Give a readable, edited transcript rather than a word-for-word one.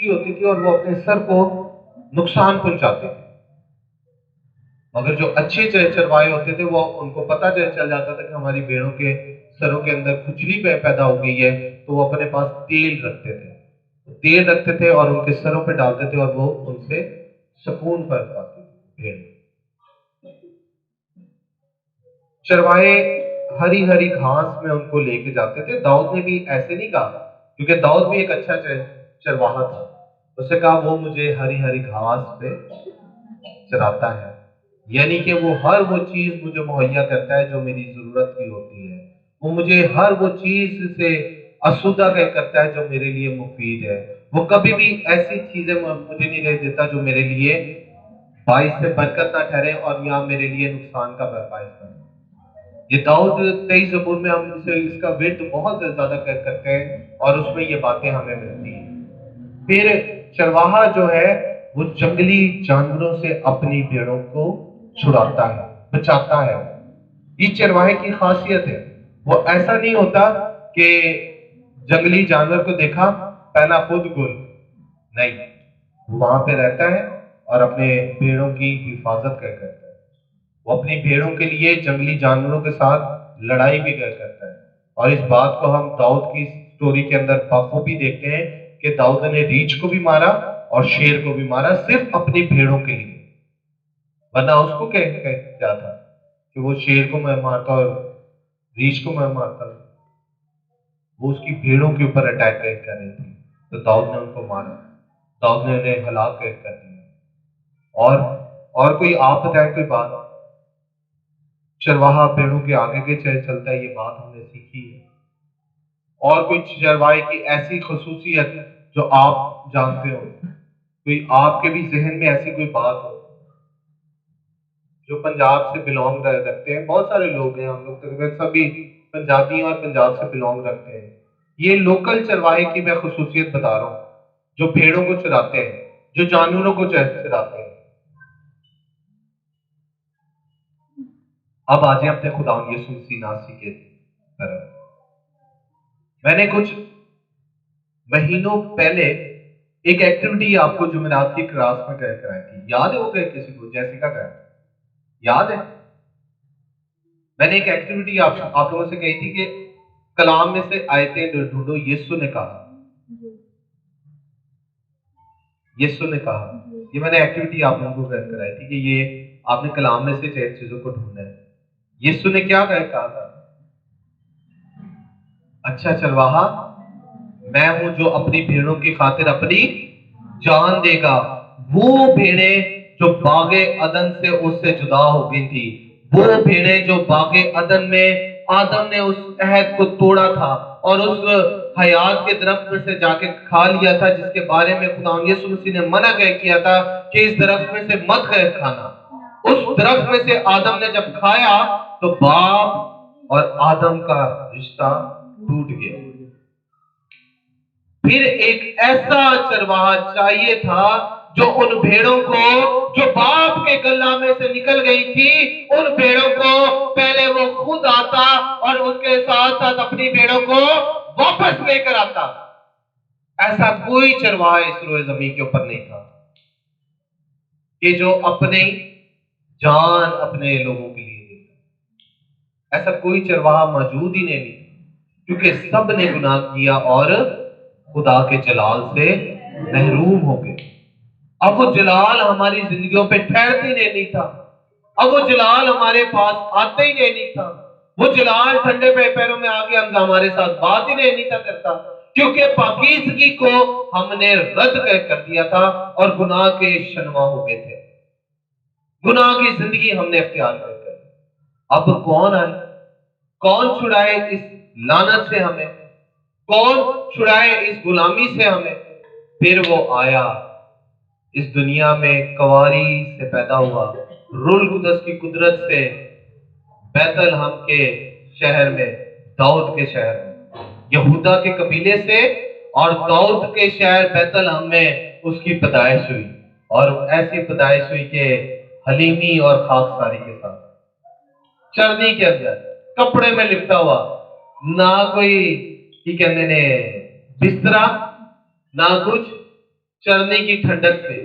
खुजली होती थी और वो अपने सर को नुकसान पहुंचाते थे। मगर जो अच्छे चरवाहे होते थे वो उनको पता चल जाता था कि हमारी भेड़ों के सरों के अंदर खुजली पैदा हो गई है, तो वो अपने पास तेल रखते थे और उनके सरों पे डालते थे और वो उनसे सुकून पाती थी भेड़। चरवाहे हरी हरी घास में उनको लेके जाते थे। दाऊद ने भी ऐसे नहीं कहा, क्योंकि दाऊद भी एक अच्छा चरवाहा था। उसने कहा वो मुझे हरी हरी घास पे चराता है, यानी कि वो चीज मुझे मुहैया करता है जो मेरी जरूरत की होती है। वो मुझे हर वो चीज से आसूदा करता है जो मेरे लिए मुफीद है। वो कभी भी ऐसी चीजें मुझे नहीं दे देता जो मेरे लिए बाइस से बरकत ना ठहरे और या मेरे लिए नुकसान का बाइस बने। ये दाऊद 23 ज़बूर में हम इसका विर्द बहुत ज्यादा करते हैं और उसमें ये बातें हमें मिलती हैं। फिर चरवाहा जो है वो जंगली जानवरों से अपनी भेड़ों को छुड़ाता है, बचाता है। ये चरवाहे की खासियत है। वो ऐसा नहीं होता कि जंगली जानवर को देखा पहला खुद गुल, नहीं, वो वहां पे रहता है और अपने भेड़ों की हिफाजत करता है। वो अपनी भेड़ों के लिए जंगली जानवरों के साथ लड़ाई भी करता है। और इस बात को हम दाऊद की स्टोरी के अंदर बखूबी देखते हैं कि दाऊद ने रीछ को भी मारा और शेर को भी मारा, सिर्फ अपनी भेड़ों के लिए। वरना उसको क्या था कि वो शेर को मैं मारता और रीछ को मैं मारता, वो उसकी भेड़ों के ऊपर अटैक कर रही थी, तो दाऊद ने उनको मारा, दाऊद ने उन्हें हलाक कर दिया। और कोई आप बताएं कोई बात, चरवाहा पेड़ों के आगे के चलता है, ये बात हमने सीखी है। और कोई चरवाहे की ऐसी खसूसियत जो आप जानते हो, कोई आपके भी जहन में ऐसी कोई बात हो जो पंजाब से बिलोंग रखते हैं। बहुत सारे लोग हैं, हम लोग तकरीबन सभी पंजाबी और पंजाब से बिलोंग रखते हैं। ये लोकल चरवाहे की मैं खसूसियत बता रहा हूँ, जो भेड़ों को चराते हैं, जो जानवरों को चराते हैं। अब आ जाए अपने खुदा यीशु मसीह नासी के तरफ। मैंने कुछ महीनों पहले एक एक्टिविटी आपको जुमेरात की क्लास में कराई थी, याद है वो किसी को? जैसिका का याद है? मैंने एक एक्टिविटी आप लोगों से कही थी कि कलाम में से आयतें ढूंढो। यीशु ने कहा, यीशु ने कहा, ये मैंने एक्टिविटी आप लोगों को कराई थी कि ये आपने कलाम में से चीजों को ढूंढना है। यीशु ने क्या कहा था? अच्छा चरवाहा मैं हूं जो अपनी भेड़ों की खातिर अपनी जान देगा। वो भेड़े जो बागे अदन से उससे जुदा हो गई थी, वो भेड़े जो बागे अदन में आदम ने उस अहद को तोड़ा था और उस हयात के दरख्त में से जाके खा लिया था, जिसके बारे में खुदा यीशु मसीह ने मना किया था कि इस दरख्त में से मत खाना। उस दरख्त में से आदम ने जब खाया तो बाप और आदम का रिश्ता टूट गया। फिर एक ऐसा चरवाहा चाहिए था जो उन भेड़ों को जो बाप के गल्ला में से निकल गई थी, उन भेड़ों को पहले वो खुद आता और उसके साथ साथ अपनी भेड़ों को वापस लेकर आता। ऐसा कोई चरवाहा इस रोए जमीन के ऊपर नहीं था कि जो अपनी जान अपने लोगों के लिए देता। ऐसा कोई चरवाहा मौजूद ही नहीं था, क्योंकि सब ने गुनाह किया और खुदा के जलाल से महरूम हो गए। अब वो जलाल हमारी जिंदगियों पे ठहरते ही नहीं था। अब वो जलाल हमारे पास आते ही नहीं था। वो जलाल ठंडे पैरों में आके हम हमारे साथ बात ही नहीं था करता, क्योंकि पाकीज़गी को हमने रद्द कर दिया था और गुनाह के शनवा हो गए थे। गुनाह की जिंदगी हमने अख्तियार कर ली। अब कौन आए, कौन छुड़ाए इस लानत से हमें, कौन छुड़ाए इस गुलामी से हमें? फिर वो आया, इस दुनिया में कवारी से पैदा हुआ, रूल कुदस की कुदरत से बैतलहम के शहर में, दाऊद के शहर में, यहूदा के कबीले से और दाऊद के शहर बैतलहम में उसकी पैदाइश हुई। और ऐसी पैदाइश हुई कि हलीमी और खाकसारी के साथ, चरनी के अंदर, कपड़े में लिपटा हुआ, ना कोई की कहते ने बिस्तरा, ना कुछ چرنے کی ٹھنڈک سے